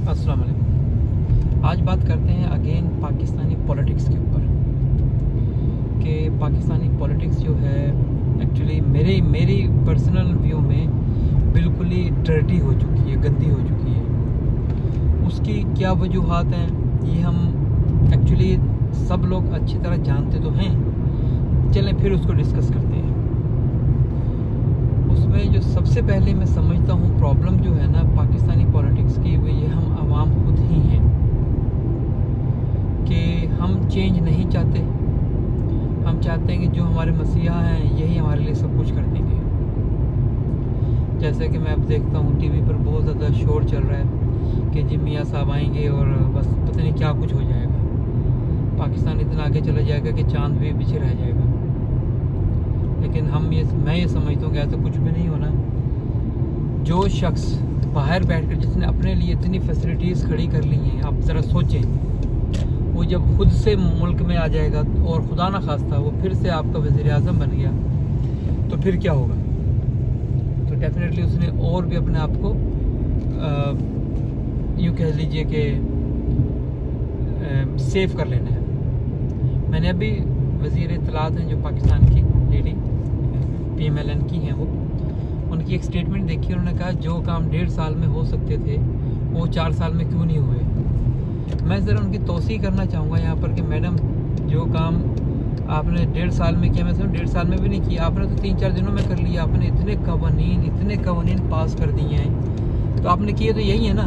अस्सलाम वालेकुम। आज बात करते हैं अगेन पाकिस्तानी पॉलिटिक्स के ऊपर कि पाकिस्तानी पॉलिटिक्स जो है एक्चुअली मेरी पर्सनल व्यू में बिल्कुल ही डर्टी हो चुकी है, गंदी हो चुकी है। उसकी क्या वजूहात हैं ये हम एक्चुअली सब लोग अच्छी तरह जानते तो हैं, चलें फिर उसको डिस्कस करते हैं। उसमें जो सबसे पहले मैं समझता हूँ प्रॉब्लम जो है ना पाकिस्तानी पॉलिटिक्स की, वो ये हम आवाम खुद ही हैं कि हम चेंज नहीं चाहते। हम चाहते हैं कि जो हमारे मसीहा हैं यही हमारे लिए सब कुछ कर देंगे। जैसे कि मैं अब देखता हूँ टीवी पर बहुत ज़्यादा शोर चल रहा है कि जी मियाँ साहब आएंगे और बस पता नहीं क्या कुछ हो जाएगा, पाकिस्तान इतना आगे चला जाएगा कि चांद भी पीछे रह जाएगा। लेकिन मैं ये समझता हूँ कि ऐसा कुछ भी नहीं होना। जो शख्स बाहर बैठकर जिसने अपने लिए इतनी फैसिलिटीज़ खड़ी कर ली हैं, आप ज़रा सोचें, वो जब खुद से मुल्क में आ जाएगा और खुदा ना खास्ता वो फिर से आपका वज़ीर आज़म बन गया तो फिर क्या होगा। तो डेफिनेटली उसने और भी अपने आप को यूँ कह लीजिए कि सेव कर लेना है। मैंने अभी वज़ीर इत्तलात हैं जो पाकिस्तान की लेडी PMLN की हैं, वो उनकी एक स्टेटमेंट देखी, उन्होंने कहा जो काम 1.5 साल में हो सकते थे वो 4 साल में क्यों नहीं हुए। मैं ज़रा उनकी तौसीह करना चाहूँगा यहाँ पर कि मैडम जो काम आपने 1.5 साल में किया, मैं समझ 1.5 साल में भी नहीं किया, आपने तो 3-4 दिनों में कर लिया। आपने इतने कवानीन पास कर दिए हैं, तो आपने किए तो यही है ना।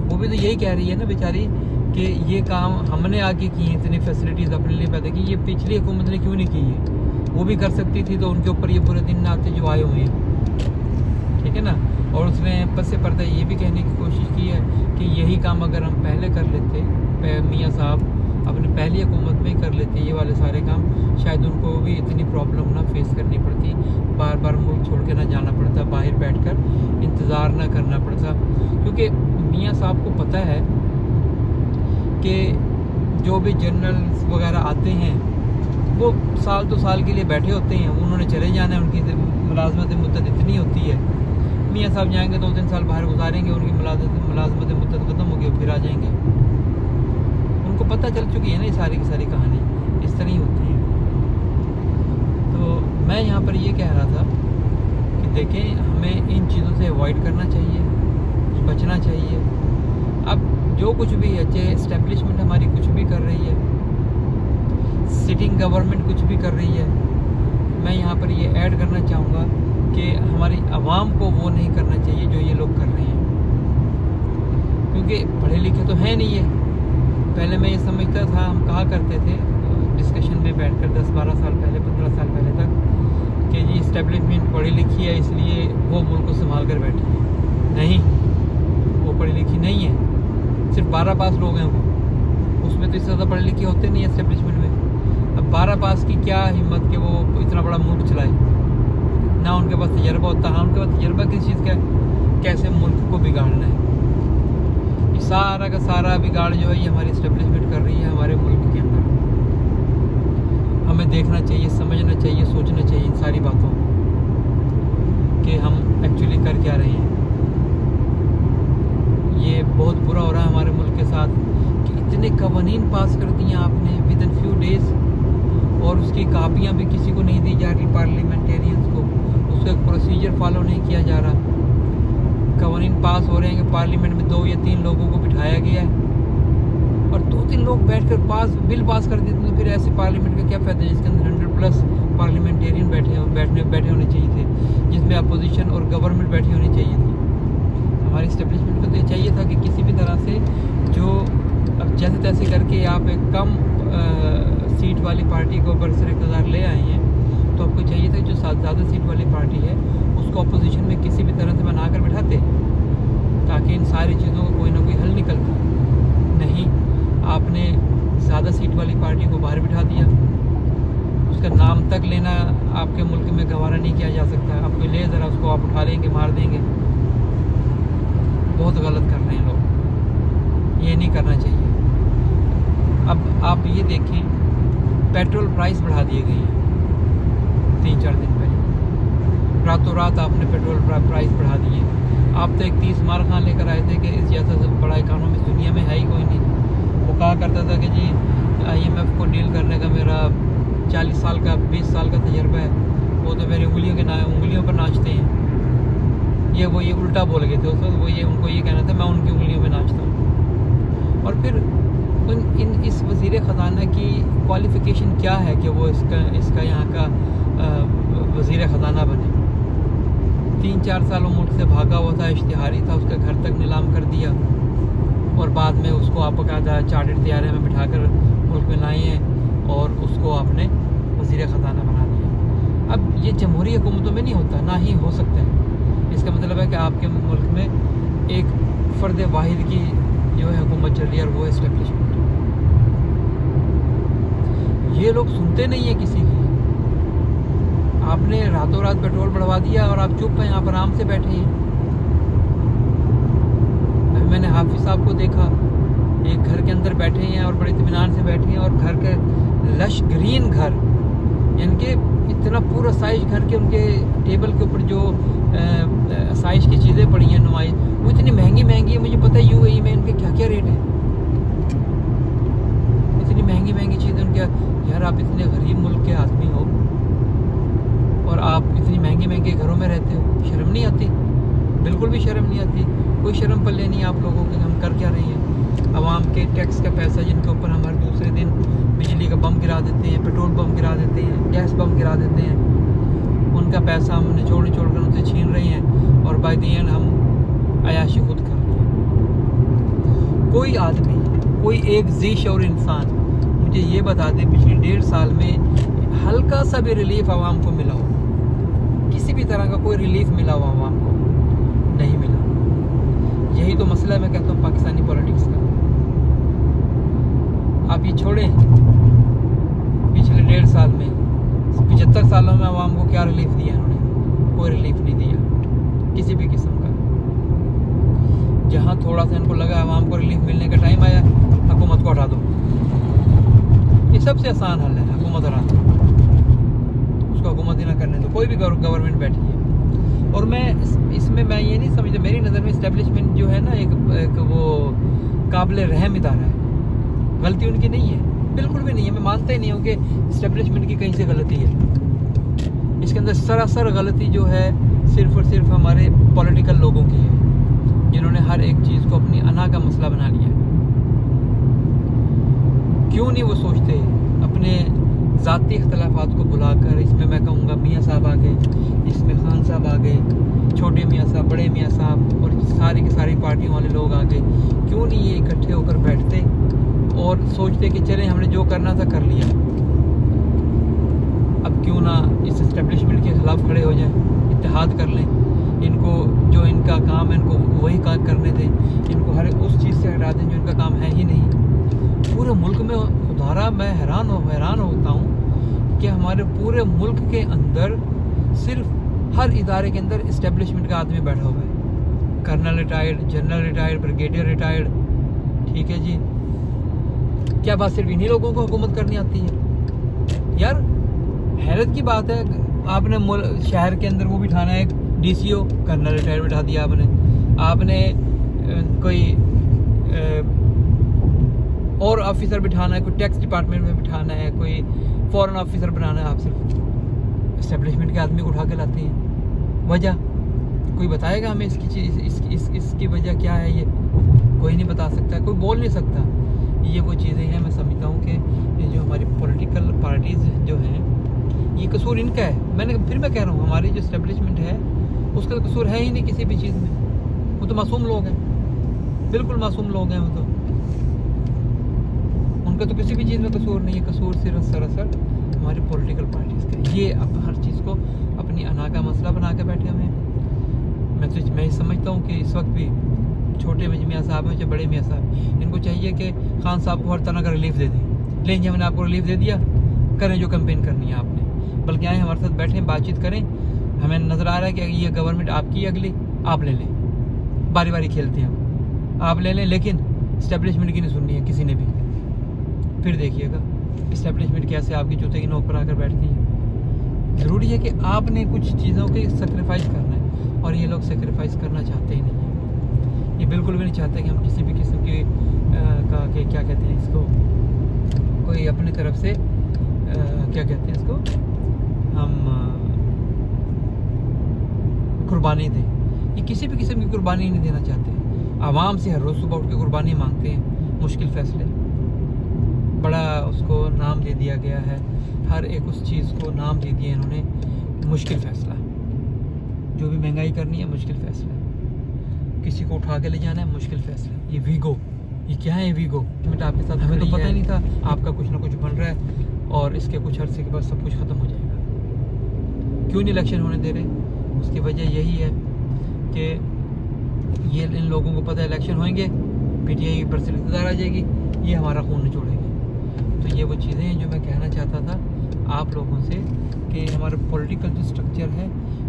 वो भी तो यही कह रही है ना बेचारी कि ये काम हमने आगे किए, इतनी फैसिलिटीज़ अपने लिए पैदा की, ये पिछली हुकूमत ने क्यों नहीं की है। वो भी कर सकती थी तो उनके ऊपर ये पूरे दिन ना आते जो आए हुए हैं, ठीक है ना। और उसने पस से पर्दा ये भी कहने की कोशिश की है कि यही काम अगर हम पहले कर लेते, मियाँ साहब अपने पहली हुकूमत में ही कर लेते ये वाले सारे काम, शायद उनको भी इतनी प्रॉब्लम ना फेस करनी पड़ती, बार बार मुल्क छोड़ के ना जाना पड़ता, बाहर बैठकर इंतज़ार ना करना पड़ता। क्योंकि मियाँ साहब को पता है कि जो भी जनरल्स वगैरह आते हैं वो साल 2 साल के लिए बैठे होते हैं, उन्होंने चले जाना है, उनकी मुलाजमत मुद्दत इतनी होती है। मियाँ साहब जाएंगे 2-3 साल बाहर गुजारेंगे, उनकी मुलाजमत मुद्दत ख़त्म होगी, फिर आ जाएंगे। उनको पता चल चुकी है ना ये सारी की सारी कहानी इस तरह ही होती है। तो मैं यहाँ पर ये कह रहा था कि देखें हमें इन चीज़ों से अवॉइड करना चाहिए, बचना चाहिए। अब जो कुछ भी है, चाहे इस्टेब्लिशमेंट हमारी कुछ भी कर रही है, सिटिंग गवर्नमेंट कुछ भी कर रही है, मैं यहाँ पर ये ऐड करना चाहूँगा कि हमारी आवाम को वो नहीं करना चाहिए जो ये लोग कर रहे हैं। क्योंकि पढ़े लिखे तो हैं नहीं है। पहले मैं ये समझता था, हम कहा करते थे डिस्कशन में बैठकर 10-12 साल पहले, 15 साल पहले तक कि जी इस्टेब्लिशमेंट पढ़ी लिखी है इसलिए वो मुल्क को संभाल कर बैठी है। नहीं, वो पढ़ी लिखी नहीं है, सिर्फ 12 पास लोग हैं वो, उसमें तो इससे ज़्यादा पढ़े लिखे होते नहीं है इस्टेब्लिशमेंट में। अब 12 पास की क्या हिम्मत कि वो इतना बड़ा मुल्क चलाए, ना उनके पास तजर्बा होता। हाँ, उनके पास तजर्बा किस चीज़ का है, कैसे मुल्क को बिगाड़ना है। ये सारा का सारा बिगाड़ जो है ये हमारी इस्टेब्लिशमेंट कर रही है हमारे मुल्क के अंदर। हमें देखना चाहिए, समझना चाहिए, सोचना चाहिए इन सारी बातों कि हम एक्चुअली कर क्या रहे हैं। ये बहुत बुरा हो रहा है हमारे मुल्क के साथ कि इतने कवानीन पास कर दिए आपने विद इन फ्यू डेज़, और उसकी कापियाँ भी किसी को नहीं दी जा रही, पार्लियामेंटेरियंस को। उसका एक प्रोसीजर फॉलो नहीं किया जा रहा। कवानीन पास हो रहे हैं कि पार्लियामेंट में 2 या 3 लोगों को बिठाया गया है और 2-3 लोग बैठकर बिल पास कर देते, तो फिर ऐसे पार्लियामेंट का क्या फ़ायदा जिसके अंदर 100+ पार्लियामेंटेरियन बैठे होने चाहिए थे, जिसमें अपोजिशन और गवर्नमेंट बैठी होनी चाहिए थी। हमारी इस्टेब्लिशमेंट को तो ये चाहिए था कि किसी भी तरह से जो अब जैसे तैसे करके आप एक कम सीट वाली पार्टी को बरसर इक़्तिदार ले आए हैं, तो आपको चाहिए था जो ज़्यादा सीट वाली पार्टी है उसको अपोजिशन में किसी भी तरह से बना कर बिठाते, ताकि इन सारी चीज़ों का कोई ना कोई हल निकलता। नहीं, आपने ज़्यादा सीट वाली पार्टी को बाहर बिठा दिया, उसका नाम तक लेना आपके मुल्क में गवारा नहीं किया जा सकता। आप कोई ले ज़रा उसको आप उठा लेंगे, मार देंगे। बहुत गलत कर रहे हैं लोग, ये नहीं करना चाहिए। अब आप ये देखें, पेट्रोल प्राइस बढ़ा दिए गए हैं 3-4 दिन पहले, रातों रात आपने पेट्रोल प्राइस बढ़ा दिए। आप तो एक 30 मार खान लेकर आए थे कि इस जैसा बड़ा करता था कि जी IMF को डील करने का मेरा 40 साल का 20 साल का तजर्बा है, वो तो मेरी उंगलियों पर नाचते हैं। ये उल्टा बोल गए थे उस वक्त। उनको ये कहना था मैं उनकी उंगलियों में नाचता हूँ। और फिर इस वज़ीर ख़जाना की क्वालिफ़िकेशन क्या है कि वो इसका यहाँ का वज़ीर ख़जाना बने। 3-4 साल वो मुल्क से भागा हुआ था, इश्तिहारी था, उसका घर तक नीलाम कर दिया और बाद में उसको आप बाकायदा चार्टर्ड तैयारे में बिठाकर मुल्क में लाए हैं और उसको आपने वज़ीर ख़जाना बना दिया। अब ये जमहूरी हुकूमतों में नहीं होता, ना ही हो सकता है। इसका मतलब है कि आपके मुल्क में एक फ़र्द वाहिद की जो है हुकूमत चल रही है और वो एस्टेब्लिशमेंट। ये लोग सुनते नहीं है किसी की। आपने रातों रात पेट्रोल बढ़वा दिया और आप चुप हैं, यहाँ पर आराम से बैठे हैं। अभी मैंने हाफिज साहब को देखा, एक घर के अंदर बैठे हैं और बड़े इत्मीनान से बैठे हैं और घर के लश ग्रीन घर, यानी कि इतना पूरा साइज घर के, उनके टेबल के ऊपर जो साइज की चीज़ें पड़ी हैं नुमाइश, वो इतनी महंगी महंगी है। मुझे पता है UAE में इनके क्या क्या रेट है, इतनी महंगी महंगी चीज़ें उनके। यार आप इतने गरीब मुल्क के आदमी हो और आप इतनी महंगे महंगे घरों में रहते हो, शर्म नहीं आती? बिल्कुल भी शर्म नहीं आती। कोई शर्म पल्ले नहीं आप लोगों के। हम कर क्या रहे हैं? आवाम के टैक्स का पैसा जिनके ऊपर हम हर दूसरे दिन बिजली का बम गिरा देते हैं, पेट्रोल बम गिरा देते हैं, गैस बम गिरा देते हैं, उनका पैसा हम निचोड़ कर उनसे छीन रहे हैं और बाय द एंड हम अयाशी खुद कर रहे हैं। कोई आदमी, कोई एक जी शऊर इंसान मुझे ये बता दे पिछले 1.5 साल में हल्का सा भी रिलीफ आवाम को मिला हो, किसी भी तरह का कोई रिलीफ मिला हो आवाम को? नहीं मिला। यही तो मसला है, मैं कहता हूँ पाकिस्तानी पॉलिटिक्स का। आप ये छोड़ें, पिछले 1.5 साल में 75 सालों में आवाम को क्या रिलीफ दिया उन्होंने? कोई रिलीफ नहीं दिया किसी भी किस्म का। जहाँ थोड़ा सा इनको लगा आवाम को रिलीफ मिलने का टाइम आया, हुकूमत को हटा दो। ये सबसे आसान हल है, हुकूमत हटा दो, उसको हुकूमत ही ना करने दो, कोई भी गवर्नमेंट बैठी है। और मैं इसमें मैं ये नहीं समझता, मेरी नज़र में इस्टेब्लिशमेंट जो है ना एक वो काबिल रहम इदारा है। गलती उनकी नहीं है, बिल्कुल भी नहीं है। मैं मानता ही नहीं हूँ कि इस्टेब्लिशमेंट की कहीं से गलती है। इसके अंदर सरासर गलती जो है सिर्फ और सिर्फ हमारे पॉलिटिकल लोगों की है, जिन्होंने हर एक चीज़ को अपनी अना का मसला बना लिया। क्यों नहीं वो सोचते अपने ज़ाती इख्तलाफात को बुलाकर, इसमें मैं कहूँगा मियाँ साहब आ गए, इसमें खान साहब आ गए, छोटे मियाँ साहब, बड़े मियाँ साहब और सारी की सारी पार्टियों वाले लोग आ गए। क्यों नहीं ये इकट्ठे होकर बैठते और सोचते कि चलें हमने जो करना था कर लिया, अब क्यों ना इस इस्टेब्लिशमेंट के ख़िलाफ़ खड़े हो जाएं, इत्तेहाद कर लें। इनको जो इनका काम है इनको वही काम करने दें, इनको हर उस चीज़ से हटा दें जो इनका काम है ही नहीं। पूरे मुल्क में खुदारा मैं हैरान होता हूँ कि हमारे पूरे मुल्क के अंदर सिर्फ हर इदारे के अंदर इस्टेब्लिशमेंट का आदमी बैठा हुआ है। Colonel retired, general retired, brigadier retired, ठीक है जी। क्या बात सिर्फ इन्हीं लोगों को हुकूमत करनी आती है? यार हैरत की बात है, आपने शहर के अंदर वो बिठाना है, DCO कर्नल रिटायर्ड बिठा दिया आपने कोई और ऑफिसर बिठाना है, कोई टैक्स डिपार्टमेंट में बिठाना है, कोई फॉरेन ऑफिसर बनाना है, आप सिर्फ इस्टेब्लिशमेंट के आदमी को उठा के लाते हैं। वजह कोई बताएगा हमें इसकी चीज़, इसकी वजह क्या है? ये कोई नहीं बता सकता, कोई बोल नहीं सकता। ये वो चीज़ें हैं, मैं समझता हूँ कि ये जो हमारी पॉलिटिकल पार्टीज़ जो हैं, ये कसूर इनका है। मैं कह रहा हूँ हमारी जो इस्टेब्लिशमेंट है उसका तो कसूर है ही नहीं किसी भी चीज़ में। वो तो मासूम लोग हैं, बिल्कुल मासूम लोग हैं वो तो, उनका तो किसी भी चीज़ में कसूर नहीं है। कसूर सिर्फ सरासर हमारी पॉलिटिकल पार्टीज़ का। ये अब हर चीज़ को अपनी अना का मसला बना के बैठे हुए हैं। मैं समझता हूँ कि इस वक्त भी छोटे मियाँ साहब हैं चाहे बड़े मियाँ साहब, इनको चाहिए कि खान साहब को हर तरह का रिलीफ दे दें। लेकिन हमने आपको रिलीफ दे दिया, करें जो कैंपेन करनी है आपने, बल्कि आए हमारे साथ बैठें, बातचीत करें। हमें नज़र आ रहा है कि ये गवर्नमेंट आपकी, अगली आप ले लें, बारी बारी खेलते हैं आप ले लें, लेकिन इस्टेब्लिशमेंट की नहीं सुननी है किसी ने भी। फिर देखिएगा इस्टेब्लिशमेंट कैसे आपकी जूते की नोक पर आकर बैठती है। ज़रूरी है कि आपने कुछ चीज़ों के सेक्रीफाइस करना है और ये लोग सेक्रीफाइस करना चाहते ही नहीं है। ये बिल्कुल भी नहीं चाहते कि हम किसी भी किस्म की क्या कहते हैं इसको, कोई अपनी तरफ से क्या कहते हैं इसको, हम कुर्बानी दें। ये किसी भी किस्म की कुर्बानी नहीं देना चाहते। आवाम से हर रोज़ सुबह उठ के कुर्बानी मांगते हैं, मुश्किल फ़ैसले, बड़ा उसको नाम दे दिया गया है, हर एक उस चीज़ को नाम दे दिया इन्होंने, मुश्किल फ़ैसला। जो भी महंगाई करनी है मुश्किल फ़ैसला, किसी को उठा के ले जाना है मुश्किल फ़ैसला। ये वीगो, ये क्या है वीगो? आपके साथ हमें तो पता ही नहीं था, आपका कुछ ना कुछ बन रहा है और इसके कुछ अरसे के बाद सब कुछ ख़त्म हो जाएगा। क्यों नहीं इलेक्शन होने दे रहे? उसकी वजह यही है कि ये इन लोगों को पता है इलेक्शन होंगे, पीटीआई पर से रिश्तेदार आ जाएगी, ये हमारा खून निचोड़ेगी। तो ये वो चीज़ें हैं जो मैं कहना चाहता था आप लोगों से कि हमारा पॉलिटिकल जो स्ट्रक्चर है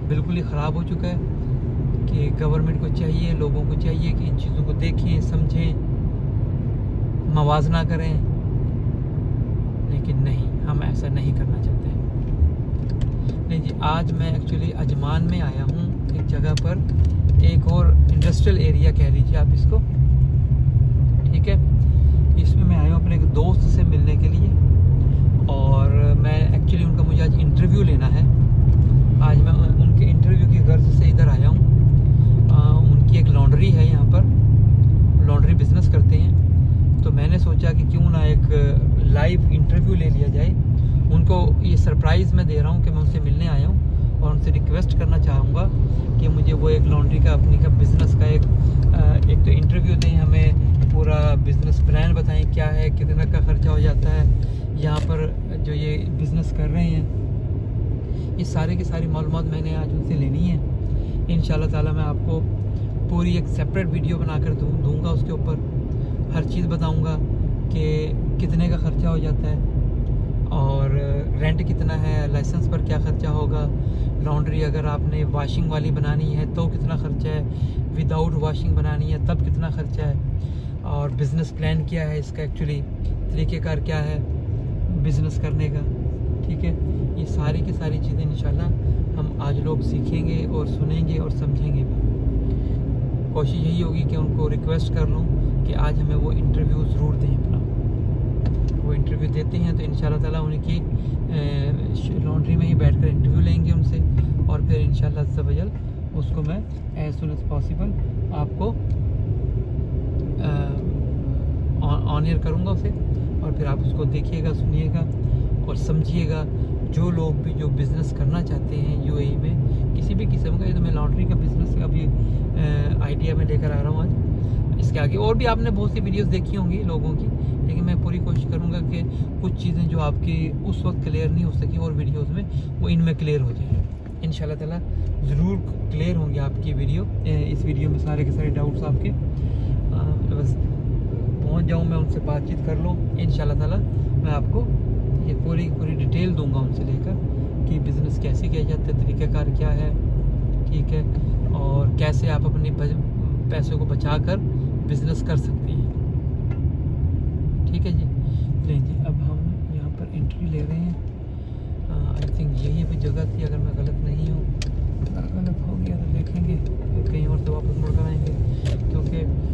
बिल्कुल ही ख़राब हो चुका है, कि गवर्नमेंट को चाहिए, लोगों को चाहिए कि इन चीज़ों को देखें, समझें, मवाजना करें, लेकिन नहीं, हम ऐसा नहीं करना चाहते। नहीं जी, आज मैं एक्चुअली अजमान में आया हूँ, एक जगह पर, एक और इंडस्ट्रियल एरिया कह लीजिए आप इसको, ठीक है। इसमें मैं आया हूँ अपने एक दोस्त से मिलने के लिए, और मैं एक्चुअली उनका मुझे आज इंटरव्यू लेना है। आज मैं उनके इंटरव्यू की गर्ज से इधर आया हूँ। उनकी एक लॉन्ड्री है यहाँ पर, लॉन्ड्री बिजनेस करते हैं, तो मैंने सोचा कि क्यों ना एक लाइव इंटरव्यू ले लिया जाए। उनको ये सरप्राइज़ मैं दे रहा हूँ कि मैं उनसे मिलने आया हूँ, और उनसे रिक्वेस्ट करना चाहूँगा कि मुझे वो एक लॉन्ड्री का अपनी का बिज़नेस का एक तो इंटरव्यू दें, हमें पूरा बिज़नेस प्लान बताएं, क्या है, कितना का ख़र्चा हो जाता है यहाँ पर जो ये बिज़नेस कर रहे हैं। ये सारे की सारी मालूमात मैंने आज उनसे लेनी है। इंशाल्लाह ताला मैं आपको पूरी एक सेपरेट वीडियो बनाकर दूँगा, उसके ऊपर हर चीज़ बताऊँगा कि कितने का ख़र्चा हो जाता है, और रेंट कितना है, लाइसेंस पर क्या ख़र्चा होगा, लॉन्ड्री अगर आपने वॉशिंग वाली बनानी है तो कितना ख़र्चा है, विदाउट वॉशिंग बनानी है तब कितना ख़र्चा है, और बिज़नेस प्लान क्या है इसका, एक्चुअली तरीक़ेकार क्या है बिज़नेस करने का, ठीक है। ये सारी की सारी चीज़ें इंशाल्लाह हम आज लोग सीखेंगे और सुनेंगे और समझेंगे भी। कोशिश यही होगी कि उनको रिक्वेस्ट कर लूँ कि आज हमें वो इंटरव्यू ज़रूर दें अपना। वो इंटरव्यू देते हैं तो इंशाल्लाह ताला उनकी लॉन्ड्री में ही बैठकर इंटरव्यू लेंगे उनसे, और फिर इंशाल्लाह अज़्ज़ा वजल उसको मैं एज सुन एज़ पॉसिबल आपको ऑन एयर करूँगा उसे, और फिर आप उसको देखिएगा, सुनिएगा और समझिएगा। जो लोग भी जो बिज़नेस करना चाहते हैं यूएई में किसी भी किस्म का, ये तो मैं लॉन्ड्री का बिज़नेस का भी आइडिया में लेकर आ रहा हूँ आज। इसके आगे और भी आपने बहुत सी वीडियोस देखी होंगी लोगों की, लेकिन मैं पूरी कोशिश करूँगा कि कुछ चीज़ें जो आपकी उस वक्त क्लियर नहीं हो सकी और वीडियोस में, वो इनमें क्लियर हो जाए। इंशाल्लाह ताला ज़रूर क्लियर होंगे आपकी वीडियो, इस वीडियो में सारे के सारे डाउट्स आपके। बस पहुँच जाऊँ मैं, उनसे बातचीत कर लूँ, इंशाल्लाह ताला मैं आपको ये पूरी डिटेल दूंगा उनसे लेकर कि बिज़नेस कैसे किया जाता है, तरीक़ाकार क्या है, ठीक है, और कैसे आप अपने पैसों को बचाकर बिज़नेस कर सकती हैं, ठीक है जी। नहीं जी, अब हम यहाँ पर एंट्री ले रहे हैं। आई थिंक यही भी जगह थी, अगर मैं गलत नहीं हूँ, अगर गलत हो गया तो देखेंगे कहीं और से वापस मुड़ कर आएँगे, क्योंकि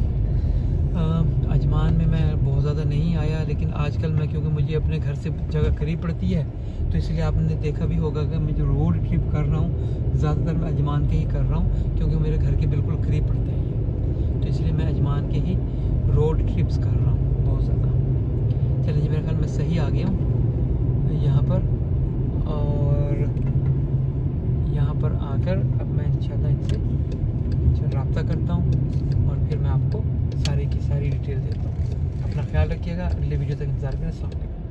अजमान में मैं बहुत ज़्यादा नहीं आया, लेकिन आजकल मैं, क्योंकि मुझे अपने घर से जगह करीब पड़ती है, तो इसलिए आपने देखा भी होगा कि मैं जो रोड ट्रिप कर रहा हूँ ज़्यादातर मैं अजमान के ही कर रहा हूँ, क्योंकि मेरे घर के बिल्कुल करीब पड़ता है ये, तो इसलिए मैं अजमान के ही रोड ट्रिप्स कर रहा हूँ बहुत ज़्यादा। चलिए जी, मेरे ख्याल में सही आ गया हूँ यहाँ पर, और यहाँ पर आकर अब मैं इंशाल्लाह इनसे रब्ता करता हूँ, और फिर मैं आपको सारी की सारी डिटेल देता हूँ। अपना ख्याल रखिएगा, अगले वीडियो तक इंतज़ार करें। अस्सलाम वालेकुम।